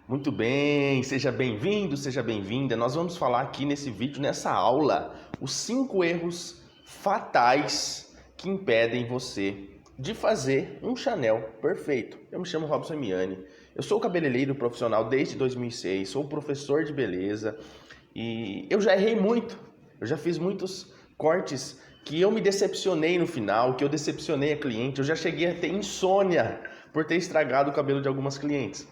Muito bem, seja bem-vindo, seja bem-vinda. Nós vamos falar aqui nesse vídeo, nessa aula, os 5 erros fatais que impedem você de fazer um Chanel perfeito. Eu me chamo Robson Miani, eu sou cabeleireiro profissional desde 2006, sou professor de beleza e eu já errei muito, eu já fiz muitos cortes que eu me decepcionei no final, que eu decepcionei a cliente, eu já cheguei a ter insônia por ter estragado o cabelo de algumas clientes.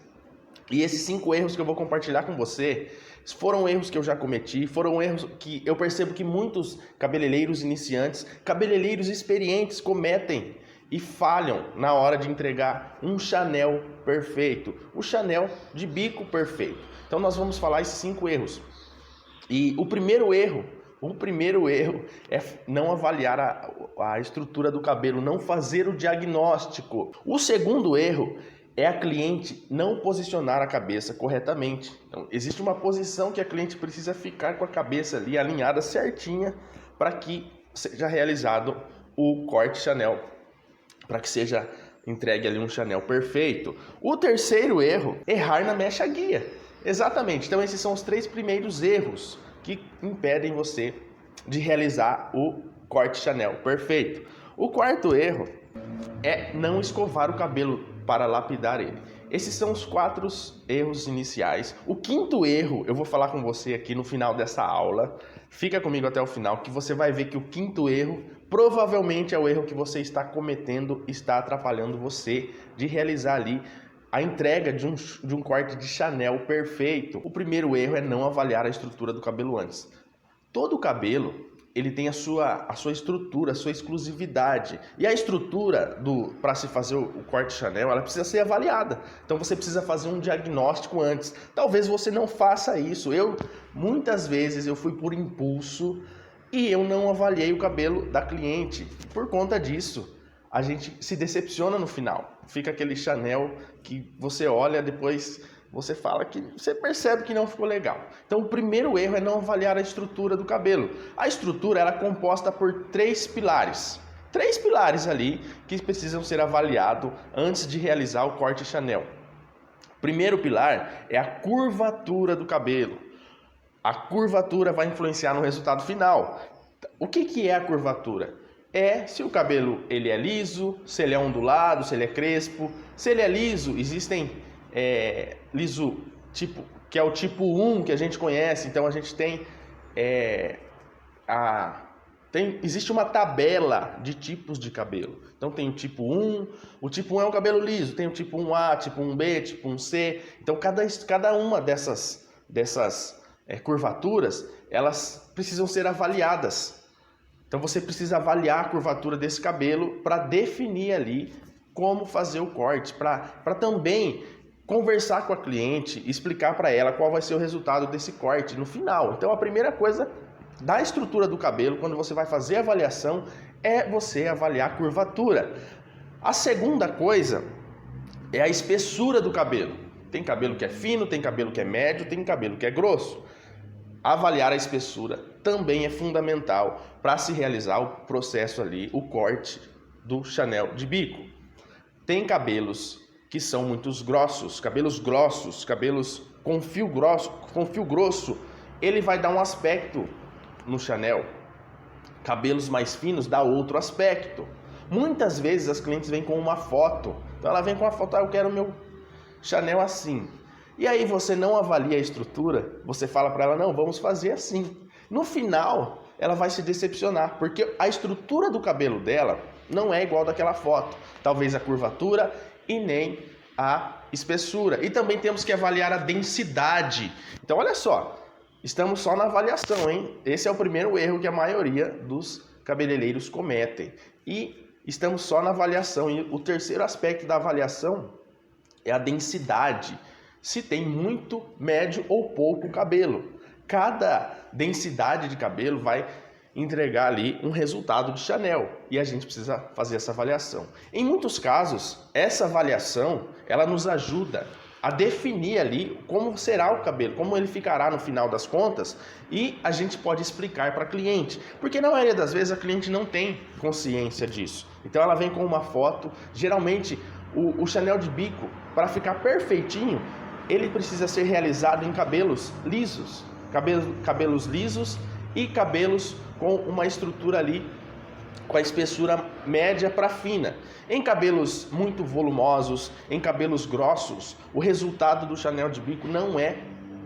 E esses 5 erros que eu vou compartilhar com você foram erros que eu já cometi, foram erros que eu percebo que muitos cabeleireiros iniciantes, cabeleireiros experientes cometem e falham na hora de entregar um Chanel perfeito, o Chanel de bico perfeito. Então nós vamos falar esses 5 erros. E o primeiro erro é não avaliar a estrutura do cabelo, não fazer o diagnóstico. O segundo erro é a cliente não posicionar a cabeça corretamente. Então, existe uma posição que a cliente precisa ficar com a cabeça ali alinhada certinha para que seja realizado o corte Chanel, para que seja entregue ali um Chanel perfeito. O terceiro erro, errar na mecha guia. Exatamente, então esses são os 3 primeiros erros que impedem você de realizar o corte Chanel perfeito. O quarto erro é não escovar o cabelo para lapidar ele. Esses são os 4 erros iniciais. O quinto erro, eu vou falar com você aqui no final dessa aula. Fica comigo até o final que você vai ver que o quinto erro provavelmente é o erro que você está cometendo, está atrapalhando você de realizar ali a entrega de um corte de Chanel perfeito. O primeiro erro é não avaliar a estrutura do cabelo antes. Todo cabelo ele tem a sua estrutura, a sua exclusividade. E a estrutura para se fazer o corte Chanel, ela precisa ser avaliada. Então você precisa fazer um diagnóstico antes. Talvez você não faça isso. Muitas vezes eu fui por impulso e eu não avaliei o cabelo da cliente. Por conta disso, a gente se decepciona no final. Fica aquele Chanel que você olha depois, você fala que você percebe que não ficou legal. Então o primeiro erro é não avaliar a estrutura do cabelo. A estrutura ela é composta por 3 pilares. 3 pilares ali que precisam ser avaliados antes de realizar o corte Chanel. O primeiro pilar é a curvatura do cabelo. A curvatura vai influenciar no resultado final. O que é a curvatura? É se o cabelo ele é liso, se ele é ondulado, se ele é crespo. Se ele é liso, existem liso tipo, que é o tipo 1 que a gente conhece. Então a gente existe uma tabela de tipos de cabelo. Então tem o tipo 1 é um cabelo liso, tem o tipo 1A, tipo 1B, tipo 1C. Então cada uma dessas curvaturas, elas precisam ser avaliadas. Então você precisa avaliar a curvatura desse cabelo para definir ali como fazer o corte, para também conversar com a cliente, explicar para ela qual vai ser o resultado desse corte no final. Então a primeira coisa da estrutura do cabelo, quando você vai fazer a avaliação, é você avaliar a curvatura. A segunda coisa é a espessura do cabelo. Tem cabelo que é fino, tem cabelo que é médio, tem cabelo que é grosso. Avaliar a espessura também é fundamental para se realizar o processo ali, o corte do Chanel de bico. Tem cabelos que são muito grossos, cabelos com fio grosso, ele vai dar um aspecto no Chanel. Cabelos mais finos dá outro aspecto. Muitas vezes as clientes vêm com uma foto, então ela vem com a foto, eu quero o meu Chanel assim. E aí você não avalia a estrutura, você fala para ela, não, vamos fazer assim. No final, ela vai se decepcionar, porque a estrutura do cabelo dela não é igual daquela foto. Talvez a curvatura e nem a espessura. E também temos que avaliar a densidade. Então olha só, estamos só na avaliação, hein? Esse é o primeiro erro que a maioria dos cabeleireiros cometem. E estamos só na avaliação. E o terceiro aspecto da avaliação é a densidade. Se tem muito, médio ou pouco cabelo. Cada densidade de cabelo vai entregar ali um resultado de Chanel e a gente precisa fazer essa avaliação. Em muitos casos, essa avaliação ela nos ajuda a definir ali como será o cabelo, como ele ficará no final das contas e a gente pode explicar para a cliente, porque na maioria das vezes a cliente não tem consciência disso. Então ela vem com uma foto, geralmente o Chanel de bico, para ficar perfeitinho, ele precisa ser realizado em cabelos lisos, cabelos lisos e cabelos com uma estrutura ali com a espessura média para fina. Em cabelos muito volumosos, em cabelos grossos, o resultado do Chanel de bico não é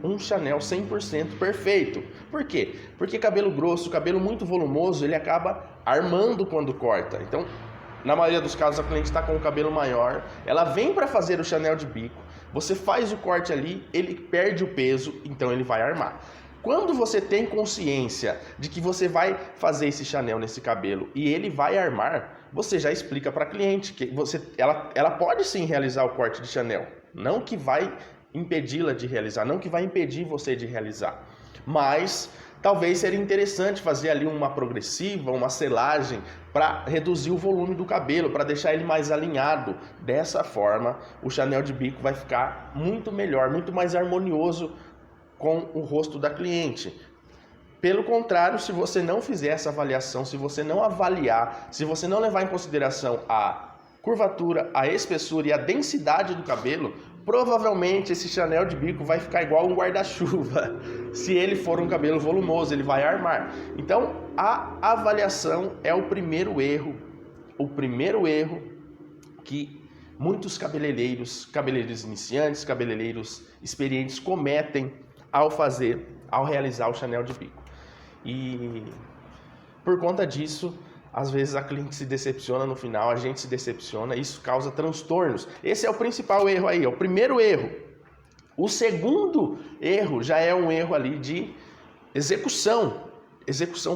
um Chanel 100% perfeito. Por quê? Porque cabelo grosso, cabelo muito volumoso, ele acaba armando quando corta. Então, na maioria dos casos, a cliente está com o cabelo maior, ela vem para fazer o Chanel de bico, você faz o corte ali, ele perde o peso, então ele vai armar. Quando você tem consciência de que você vai fazer esse Chanel nesse cabelo e ele vai armar, você já explica para a cliente que ela pode sim realizar o corte de Chanel, não que vai impedi-la de realizar, não que vai impedir você de realizar, mas talvez seria interessante fazer ali uma progressiva, uma selagem para reduzir o volume do cabelo, para deixar ele mais alinhado. Dessa forma, o Chanel de bico vai ficar muito melhor, muito mais harmonioso com o rosto da cliente. Pelo contrário, se você não fizer essa avaliação, se você não avaliar, se você não levar em consideração a curvatura, a espessura e a densidade do cabelo, provavelmente esse Chanel de bico vai ficar igual um guarda-chuva. Se ele for um cabelo volumoso, ele vai armar. Então, a avaliação é o primeiro erro que muitos cabeleireiros iniciantes, cabeleireiros experientes cometem ao realizar o Chanel de bico. E por conta disso, às vezes a cliente se decepciona no final, a gente se decepciona, isso causa transtornos. Esse é o principal erro aí, é o primeiro erro. O segundo erro já é um erro ali de execução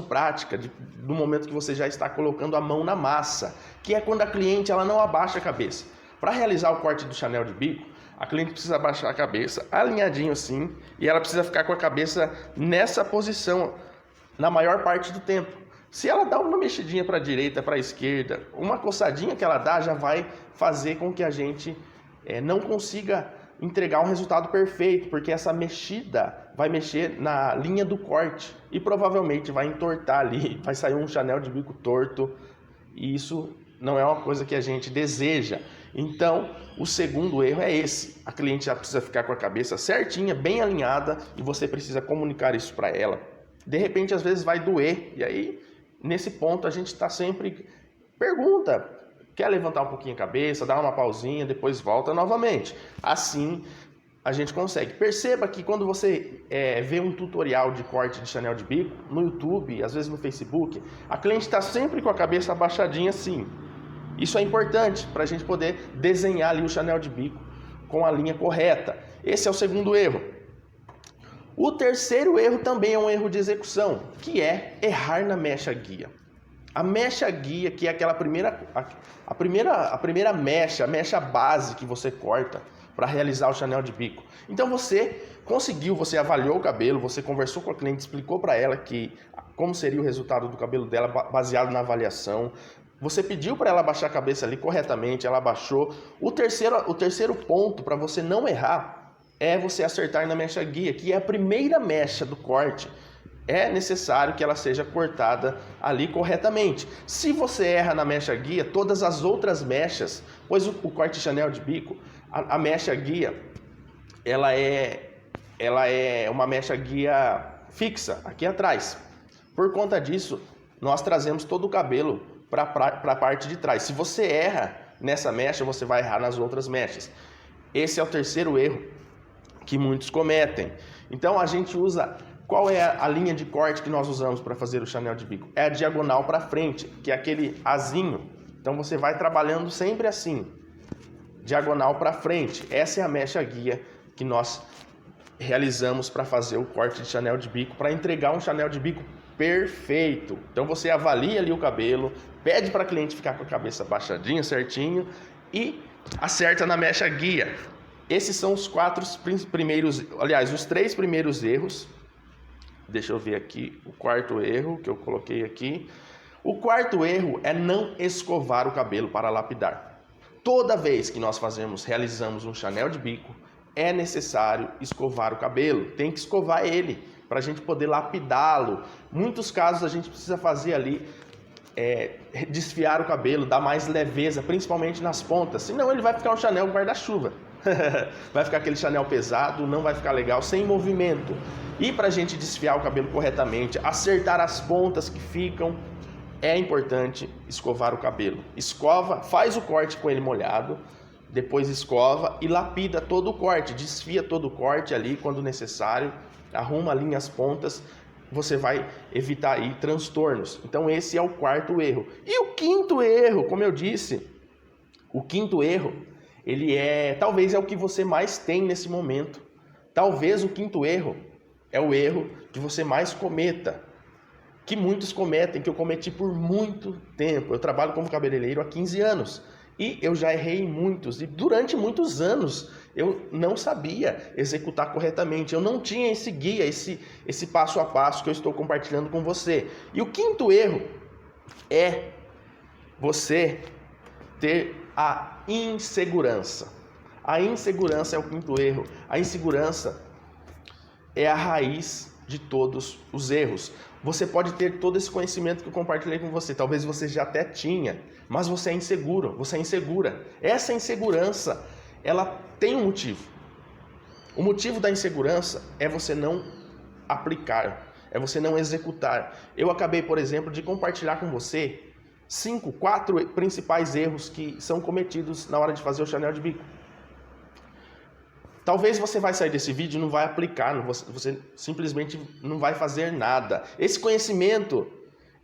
prática, no momento que você já está colocando a mão na massa, que é quando a cliente ela não abaixa a cabeça. Para realizar o corte do Chanel de bico, a cliente precisa abaixar a cabeça, alinhadinho assim, e ela precisa ficar com a cabeça nessa posição na maior parte do tempo. Se ela dá uma mexidinha para a direita, para a esquerda, uma coçadinha que ela dá já vai fazer com que a gente não consiga entregar um resultado perfeito, porque essa mexida vai mexer na linha do corte e provavelmente vai entortar ali, vai sair um Chanel de bico torto, e isso não é uma coisa que a gente deseja. Então, o segundo erro é esse. A cliente já precisa ficar com a cabeça certinha, bem alinhada, e você precisa comunicar isso para ela. De repente, às vezes vai doer, e aí, nesse ponto, a gente está sempre... Pergunta, quer levantar um pouquinho a cabeça, dar uma pausinha, depois volta novamente. Assim, a gente consegue. Perceba que quando você vê um tutorial de corte de Chanel de bico, no YouTube, às vezes no Facebook, a cliente está sempre com a cabeça abaixadinha assim. Isso é importante para a gente poder desenhar ali o Chanel de bico com a linha correta. Esse é o segundo erro. O terceiro erro também é um erro de execução, que é errar na mecha guia. A mecha guia, que é aquela a primeira mecha, a mecha base que você corta para realizar o Chanel de bico. Então você conseguiu, você avaliou o cabelo, você conversou com a cliente, explicou para ela como seria o resultado do cabelo dela baseado na avaliação. Você pediu para ela abaixar a cabeça ali corretamente, ela abaixou. O terceiro ponto para você não errar é você acertar na mecha guia, que é a primeira mecha do corte. É necessário que ela seja cortada ali corretamente. Se você erra na mecha guia, todas as outras mechas, pois o corte Chanel de bico, a mecha guia, ela é uma mecha guia fixa aqui atrás. Por conta disso, nós trazemos todo o cabelo para a parte de trás. Se você erra nessa mecha, você vai errar nas outras mechas. Esse é o terceiro erro que muitos cometem. Então a gente usa... Qual é a linha de corte que nós usamos para fazer o Chanel de bico? É a diagonal para frente, que é aquele azinho. Então você vai trabalhando sempre assim, diagonal para frente. Essa é a mecha guia que nós realizamos para fazer o corte de Chanel de bico, para entregar um Chanel de bico perfeito. Então você avalia ali o cabelo, pede para a cliente ficar com a cabeça baixadinha, certinho, e acerta na mecha guia. Esses são os os 3 primeiros erros. Deixa eu ver aqui o quarto erro que eu coloquei aqui. O quarto erro é não escovar o cabelo para lapidar. Toda vez que nós realizamos um Chanel de bico, é necessário escovar o cabelo. Tem que escovar ele para a gente poder lapidá-lo. Muitos casos a gente precisa fazer ali, desfiar o cabelo, dar mais leveza, principalmente nas pontas. Senão ele vai ficar um Chanel guarda-chuva. Vai ficar aquele Chanel pesado, não vai ficar legal, sem movimento. E para a gente desfiar o cabelo corretamente, acertar as pontas que ficam, é importante escovar o cabelo. Escova, faz o corte com ele molhado, depois escova e lapida todo o corte, desfia todo o corte ali quando necessário, arruma, alinha as pontas, você vai evitar aí transtornos. Então esse é o quarto erro. E o quinto erro, como eu disse, o quinto erro, talvez é o que você mais tem nesse momento. Talvez o quinto erro é o erro que você mais cometa, que muitos cometem, que eu cometi por muito tempo. Eu trabalho como cabeleireiro há 15 anos e eu já errei em muitos. E durante muitos anos eu não sabia executar corretamente. Eu não tinha esse guia, esse passo a passo que eu estou compartilhando com você. E o quinto erro é você ter a insegurança. A insegurança é o quinto erro. A insegurança é a raiz de todos os erros. Você pode ter todo esse conhecimento que eu compartilhei com você, talvez você já até tinha, mas você é inseguro, você é insegura. Essa insegurança, ela tem um motivo. O motivo da insegurança é você não aplicar, é você não executar. Eu acabei, por exemplo, de compartilhar com você 4 principais erros que são cometidos na hora de fazer o Chanel de bico. Talvez você vai sair desse vídeo e não vai aplicar, você simplesmente não vai fazer nada. Esse conhecimento,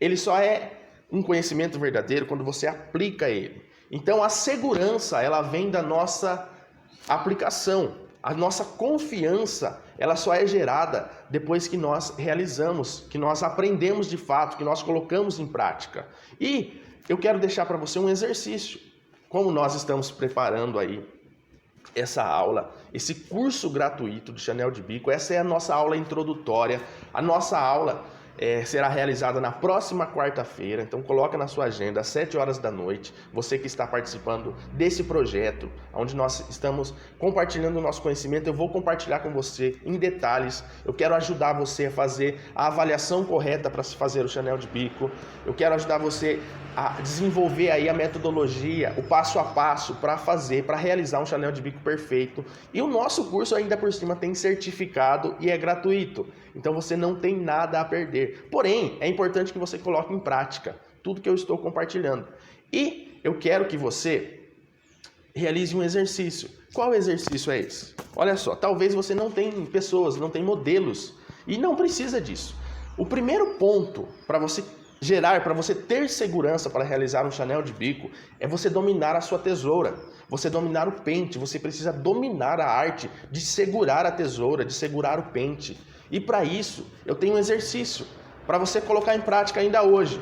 ele só é um conhecimento verdadeiro quando você aplica ele. Então a segurança, ela vem da nossa aplicação. A nossa confiança, ela só é gerada depois que nós realizamos, que nós aprendemos de fato, que nós colocamos em prática. E eu quero deixar para você um exercício. Como nós estamos preparando aí essa aula, esse curso gratuito de Chanel de bico, essa é a nossa aula introdutória. A nossa aula será realizada na próxima quarta-feira, então coloca na sua agenda às 7 horas da noite, você que está participando desse projeto, onde nós estamos compartilhando o nosso conhecimento. Eu vou compartilhar com você em detalhes, eu quero ajudar você a fazer a avaliação correta para se fazer o Chanel de bico, eu quero ajudar você a desenvolver aí a metodologia, o passo a passo para realizar um Chanel de bico perfeito. E o nosso curso ainda por cima tem certificado e é gratuito, então você não tem nada a perder. Porém, é importante que você coloque em prática tudo que eu estou compartilhando. E eu quero que você realize um exercício. Qual exercício é esse? Olha só, talvez você não tenha pessoas, não tenha modelos, e não precisa disso. O primeiro ponto para você ter segurança para realizar um Chanel de bico, é você dominar a sua tesoura, você dominar o pente. Você precisa dominar a arte de segurar a tesoura, de segurar o pente. E para isso, eu tenho um exercício para você colocar em prática ainda hoje.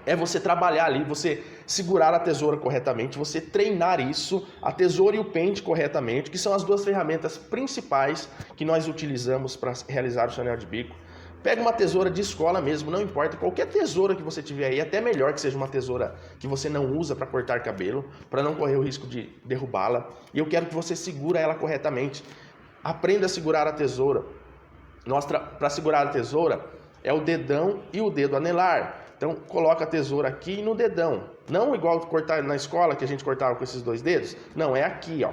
É você trabalhar ali, você segurar a tesoura corretamente, você treinar isso, a tesoura e o pente corretamente, que são as duas ferramentas principais que nós utilizamos para realizar o Chanel de bico. Pega uma tesoura de escola mesmo, não importa, qualquer tesoura que você tiver aí, até melhor que seja uma tesoura que você não usa para cortar cabelo, para não correr o risco de derrubá-la. E eu quero que você segure ela corretamente. Aprenda a segurar a tesoura. Para segurar a tesoura é o dedão e o dedo anelar. Então coloca a tesoura aqui no dedão. Não igual cortar na escola, que a gente cortava com esses 2 dedos. Não, é aqui, ó.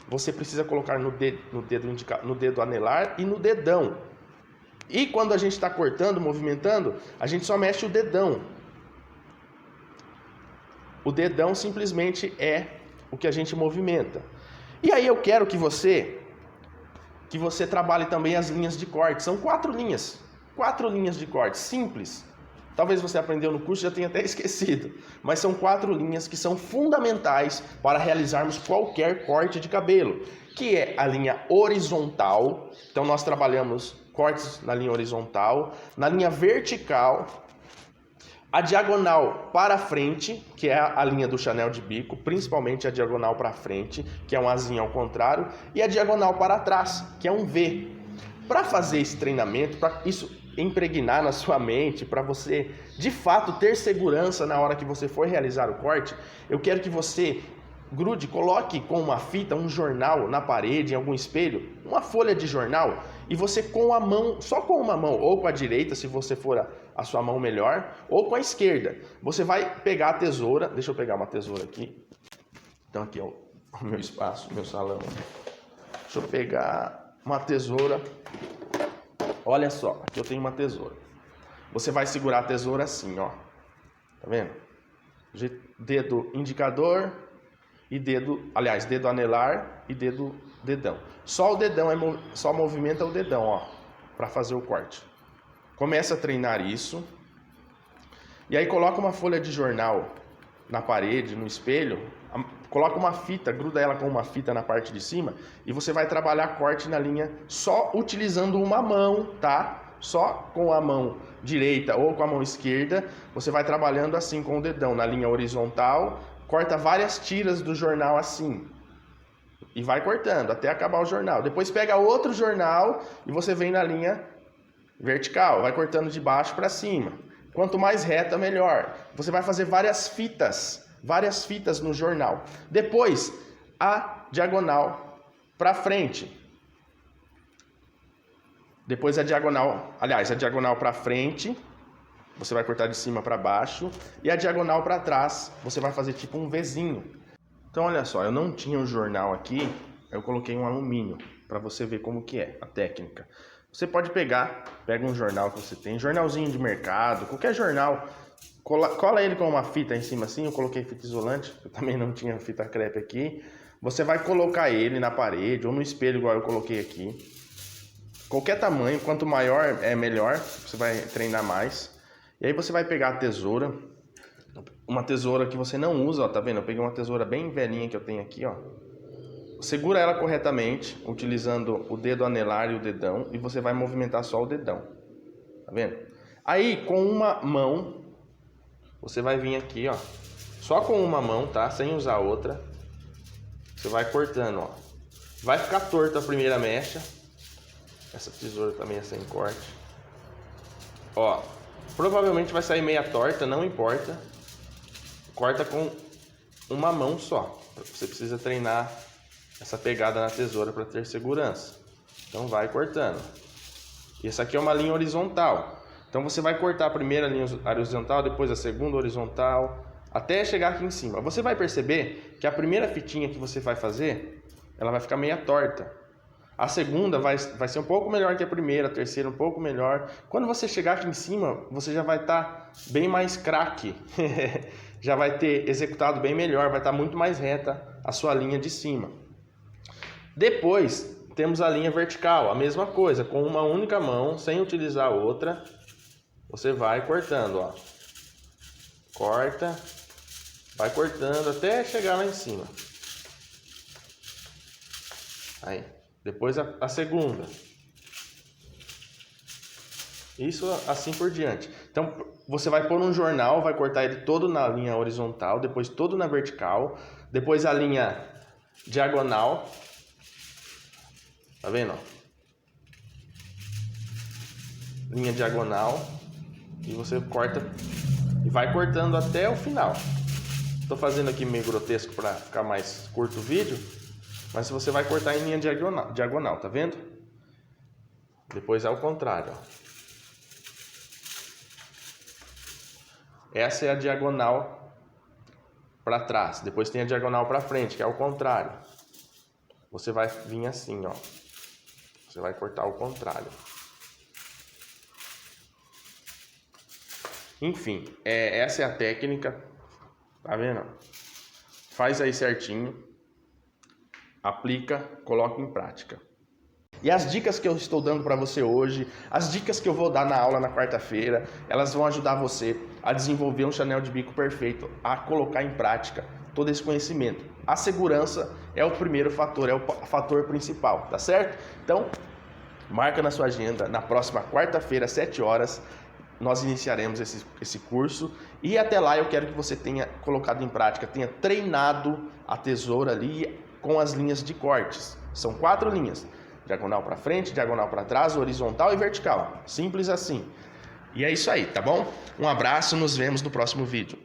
Você precisa colocar no dedo anelar e no dedão. E quando a gente está cortando, movimentando, a gente só mexe o dedão. O dedão simplesmente é o que a gente movimenta. E aí eu quero que você trabalhe também as linhas de corte. São 4 linhas. 4 linhas de corte, simples. Talvez você aprendeu no curso e já tenha até esquecido. Mas são 4 linhas que são fundamentais para realizarmos qualquer corte de cabelo. Que é a linha horizontal. Então nós trabalhamos cortes na linha horizontal, na linha vertical, a diagonal para frente, que é a linha do Chanel de bico, principalmente a diagonal para frente, que é um Azinho ao contrário, e a diagonal para trás, que é um V. Para fazer esse treinamento, para isso impregnar na sua mente, para você de fato ter segurança na hora que você for realizar o corte, eu quero que você coloque com uma fita, um jornal na parede, em algum espelho, uma folha de jornal, e você com a mão, só com uma mão, ou com a direita, se você for a sua mão melhor, ou com a esquerda, você vai pegar a tesoura. Deixa eu pegar uma tesoura aqui. Então aqui, ó, o meu espaço, o meu salão. Deixa eu pegar uma tesoura. Olha só, aqui eu tenho uma tesoura. Você vai segurar a tesoura assim, ó. Tá vendo? Dedo indicador e dedo anelar e dedão. Só o dedão, só movimenta o dedão, ó, para fazer o corte. Começa a treinar isso. E aí coloca uma folha de jornal na parede, no espelho, coloca uma fita, gruda ela com uma fita na parte de cima e você vai trabalhar corte na linha só utilizando uma mão, tá? Só com a mão direita ou com a mão esquerda, você vai trabalhando assim com o dedão na linha horizontal, corta várias tiras do jornal assim e vai cortando até acabar o jornal. Depois pega outro jornal e você vem na linha vertical, vai cortando de baixo para cima. Quanto mais reta, melhor. Você vai fazer várias fitas no jornal. Depois, a diagonal para frente. Depois a diagonal para frente, você vai cortar de cima para baixo. E a diagonal para trás, você vai fazer tipo um Vzinho. Então, olha só, eu não tinha o jornal aqui, eu coloquei um alumínio, para você ver como que é a técnica. Você pode pega um jornal que você tem, jornalzinho de mercado, qualquer jornal, cola ele com uma fita em cima assim, eu coloquei fita isolante, eu também não tinha fita crepe aqui. Você vai colocar ele na parede ou no espelho igual eu coloquei aqui. Qualquer tamanho, quanto maior é melhor, você vai treinar mais. E aí você vai pegar a tesoura, uma tesoura que você não usa, ó, tá vendo? Eu peguei uma tesoura bem velhinha que eu tenho aqui, ó. Segura ela corretamente, utilizando o dedo anelar e o dedão, e você vai movimentar só o dedão. Tá vendo? Aí, com uma mão, você vai vir aqui, ó. Só com uma mão, tá? Sem usar outra. Você vai cortando, ó. Vai ficar torto a primeira mecha. Essa tesoura também é sem corte. Ó, provavelmente vai sair meia torta, não importa. Corta com uma mão só. Você precisa treinar essa pegada na tesoura para ter segurança. Então vai cortando. E essa aqui é uma linha horizontal. Então você vai cortar a primeira linha horizontal, depois a segunda horizontal, até chegar aqui em cima. Você vai perceber que a primeira fitinha que você vai fazer, ela vai ficar meia torta. A segunda vai ser um pouco melhor que a primeira, a terceira um pouco melhor. Quando você chegar aqui em cima, você já vai estar bem mais craque. Já vai ter executado bem melhor, vai estar muito mais reta a sua linha de cima. Depois, temos a linha vertical, a mesma coisa, com uma única mão, sem utilizar outra, você vai cortando, ó. Corta, vai cortando até chegar lá em cima. Aí, depois a segunda. Isso assim por diante. Então, você vai pôr um jornal, vai cortar ele todo na linha horizontal, depois todo na vertical, depois a linha diagonal. Tá vendo? Linha diagonal. E você corta e vai cortando até o final. Estou fazendo aqui meio grotesco para ficar mais curto o vídeo. Mas você vai cortar em linha diagonal, tá vendo? Depois é o contrário, ó. Essa é a diagonal para trás. Depois tem a diagonal para frente, que é o contrário. Você vai vir assim, ó. Você vai cortar o contrário. Enfim, essa é a técnica. Tá vendo? Faz aí certinho. Aplica, coloca em prática. E as dicas que eu estou dando para você hoje, as dicas que eu vou dar na aula na quarta-feira, elas vão ajudar você a desenvolver um Chanel de bico perfeito, a colocar em prática todo esse conhecimento. A segurança é o primeiro fator, é o fator principal, tá certo? Então, marca na sua agenda, na próxima quarta-feira, às 7 horas, nós iniciaremos esse curso. E até lá eu quero que você tenha colocado em prática, tenha treinado a tesoura ali com as linhas de cortes. São 4 linhas. Diagonal para frente, diagonal para trás, horizontal e vertical. Simples assim. E é isso aí, tá bom? Um abraço, nos vemos no próximo vídeo.